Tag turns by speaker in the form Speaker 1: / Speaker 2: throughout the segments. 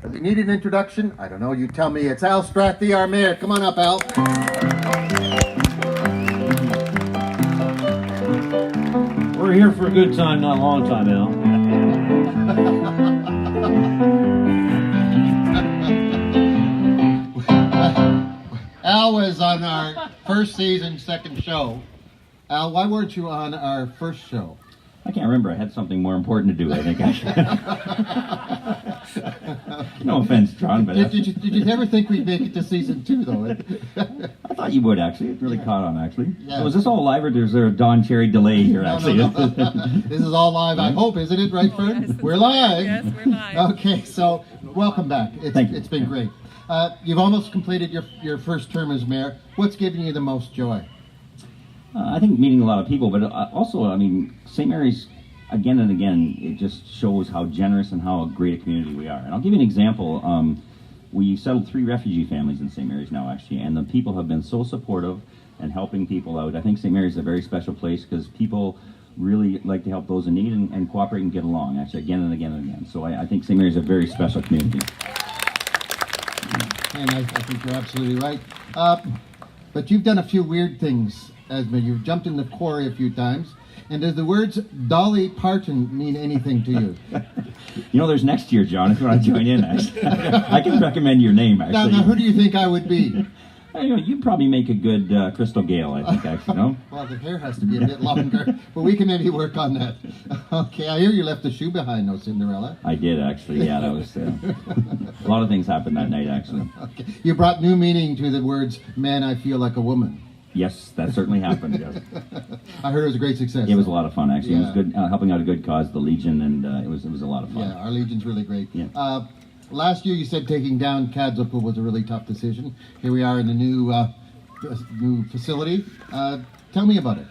Speaker 1: Does he need an introduction? I don't know. You tell me. It's Al Strathdee, our mayor. Come on up, Al.
Speaker 2: We're here for a good time, not a long time, Al.
Speaker 1: Al was on our first season, second show. Al, why weren't you on our first show?
Speaker 3: I can't remember. I had something more important to do, I think. No offense, John, but...
Speaker 1: Did you ever think we'd make it to season 2, though?
Speaker 3: I thought you would, actually. It really caught on, actually.
Speaker 1: Yeah.
Speaker 3: So is this all live, or is there a Don Cherry delay here, actually?
Speaker 1: No. This is all live, I hope, isn't it, right, Fern?
Speaker 4: Yes,
Speaker 1: we're live.
Speaker 4: Yes, we're live.
Speaker 1: Okay, so welcome back.
Speaker 3: Thank you.
Speaker 1: It's been great. You've almost completed your first term as mayor. What's giving you the most joy?
Speaker 3: I think meeting a lot of people, but also, I mean, St. Mary's, again and again, it just shows how generous and how great a community we are. And I'll give you an example. We settled 3 refugee families in St. Mary's now, actually, and the people have been so supportive and helping people out. I think St. Mary's is a very special place because people really like to help those in need and cooperate and get along, actually, again and again and again. So I think St. Mary's is a very special community.
Speaker 1: And I think you're absolutely right. But you've done a few weird things as mayor. You've jumped in the quarry a few times. And does the words Dolly Parton mean anything to you?
Speaker 3: You know, there's next year, John, if you want to join in, actually. I can recommend your name, actually.
Speaker 1: Now, who do you think I would be?
Speaker 3: You know, you'd probably make a good Crystal Gale, I think, actually, no?
Speaker 1: Well, the hair has to be a bit longer, but we can maybe work on that. Okay, I hear you left the shoe behind, though, Cinderella.
Speaker 3: I did, actually, yeah, that was... a lot of things happened that night, actually.
Speaker 1: Okay. You brought new meaning to the words, man, I feel like a woman.
Speaker 3: Yes, that certainly happened, yes.
Speaker 1: I heard it was a great success.
Speaker 3: It was a lot of fun, actually.
Speaker 1: Yeah.
Speaker 3: It was good, helping out a good cause, the Legion, and it was a lot of fun.
Speaker 1: Yeah, our Legion's really great.
Speaker 3: Yeah.
Speaker 1: Last year you said taking down Kadzipel was a really tough decision. Here we are in the new facility. Tell me about it.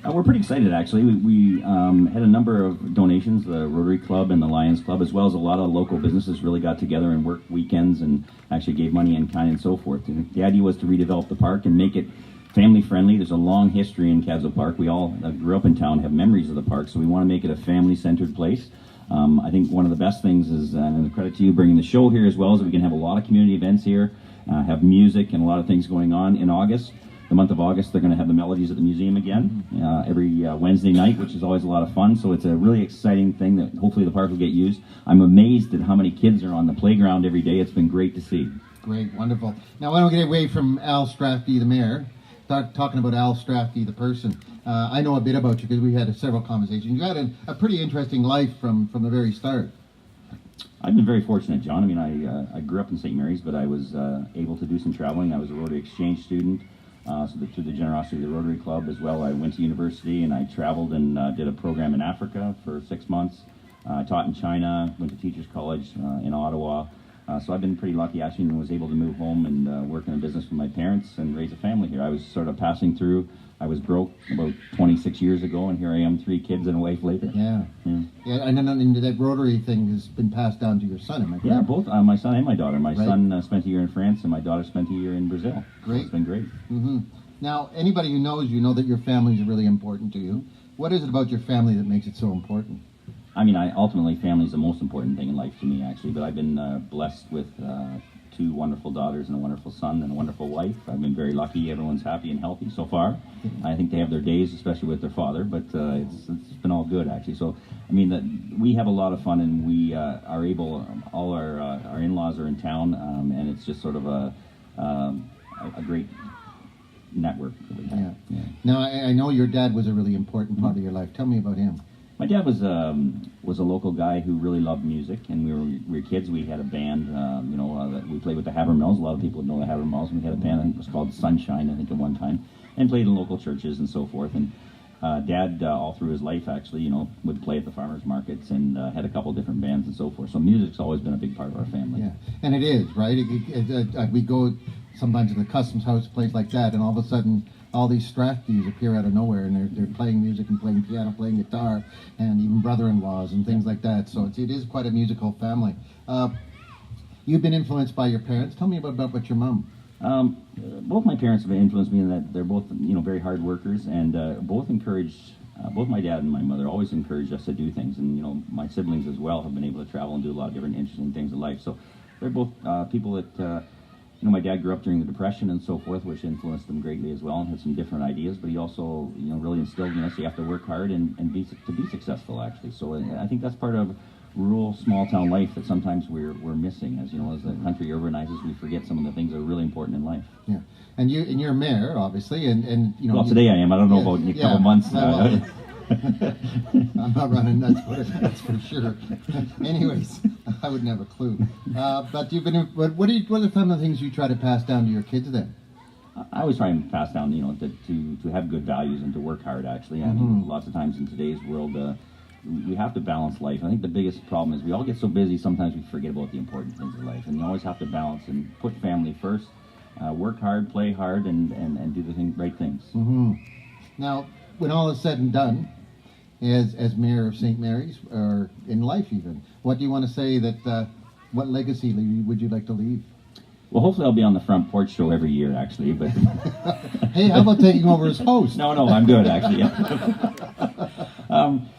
Speaker 3: We're pretty excited, actually. We had a number of donations. The Rotary Club and the Lions Club, as well as a lot of local businesses, really got together and worked weekends and actually gave money in kind and so forth. And the idea was to redevelop the park and make it family friendly. There's a long history in Kadzipel Park. We all grew up in town, have memories of the park, so we want to make it a family-centered place. I think one of the best things is, and a credit to you bringing the show here as well, is that we can have a lot of community events here, have music and a lot of things going on in August. The month of August, they're going to have the Melodies at the Museum again every Wednesday night, which is always a lot of fun. So it's a really exciting thing that hopefully the park will get used. I'm amazed at how many kids are on the playground every day. It's been great to see.
Speaker 1: Great, wonderful. Now, I don't get away from Al Strathdee, the mayor. Start talking about Al Strathdee, the person. I know a bit about you because we had several conversations. You had a pretty interesting life from the very start.
Speaker 3: I've been very fortunate, John. I mean, I grew up in St. Mary's, but I was able to do some traveling. I was a Rotary Exchange student, through the generosity of the Rotary Club as well. I went to university and I traveled and did a program in Africa for 6 months. I taught in China, went to Teachers College in Ottawa. So I've been pretty lucky, actually, and was able to move home and work in a business with my parents and raise a family here. I was sort of passing through. I was broke about 26 years ago, and here I am, 3 kids and a wife later.
Speaker 1: Yeah. And then that Rotary thing has been passed down to your son, am I correct?
Speaker 3: Yeah, both my son and my daughter. My
Speaker 1: Right.
Speaker 3: son spent a year in France, and my daughter spent a year in Brazil.
Speaker 1: Great.
Speaker 3: So it's been great.
Speaker 1: Mm-hmm. Now, anybody who knows you know that your family is really important to you. What is it about your family that makes it so important?
Speaker 3: I mean, ultimately, family is the most important thing in life to me, actually. But I've been blessed with 2 wonderful daughters and a wonderful son and a wonderful wife. I've been very lucky. Everyone's happy and healthy so far. I think they have their days, especially with their father, but it's been all good, actually. So, I mean, we have a lot of fun, and we are able. All our in-laws are in town, and it's just sort of a great network that we have.
Speaker 1: Yeah. Now, I know your dad was a really important part of your life. Tell me about him.
Speaker 3: My dad was a local guy who really loved music, and we were kids. We had a band, that we played with the Habermills. A lot of people know the Habermills. We had a band, I think it was called Sunshine, I think, at one time, and played in local churches and so forth. And Dad, all through his life, actually, would play at the farmers markets and had a couple different bands and so forth. So music's always been a big part of our family.
Speaker 1: Yeah, and it is, right? We go sometimes to the customs house, place like that, and all of a sudden, all these Strathdees appear out of nowhere, and they're playing music and playing piano, playing guitar, and even brother-in-laws and things like that. So it is quite a musical family. You've been influenced by your parents. Tell me about your mom.
Speaker 3: Both my parents have influenced me in that they're both, very hard workers, and both encouraged. Both my dad and my mother always encouraged us to do things, and my siblings as well have been able to travel and do a lot of different interesting things in life. So they're both people that. My dad grew up during the Depression and so forth, which influenced him greatly as well, and had some different ideas. But he also, really instilled in us you have to work hard and be successful. Actually, so I think that's part of rural, small town life that sometimes we're missing. As the country urbanizes, we forget some of the things that are really important in life.
Speaker 1: Yeah, and you're mayor, obviously, and
Speaker 3: Well, today I am. I don't know about in a couple months.
Speaker 1: I'm not running nuts for it, that's for sure. Anyways, I wouldn't have a clue. But you've been. What are some of the things you try to pass down to your kids then?
Speaker 3: I always try and pass down, to have good values and to work hard. Actually, I mean, lots of times in today's world, we have to balance life. I think the biggest problem is we all get so busy. Sometimes we forget about the important things in life, and you always have to balance and put family first. Work hard, play hard, and do the right things.
Speaker 1: Mm-hmm. Now, when all is said and done, as mayor of St. Mary's, or in life even, what do you want to say what legacy would you like to leave?
Speaker 3: Well, hopefully I'll be on the front porch show every year, actually. But
Speaker 1: hey, how about taking over as host?
Speaker 3: No, I'm good, actually.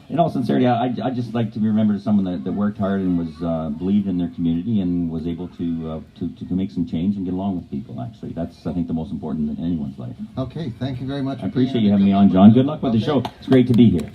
Speaker 3: In all sincerity, I just like to be remembered as someone that worked hard and was believed in their community and was able to make some change and get along with people. Actually, that's I think the most important in anyone's life.
Speaker 1: Okay, thank you very much.
Speaker 3: I appreciate you having me on, John. Good luck with the show. It's great to be here.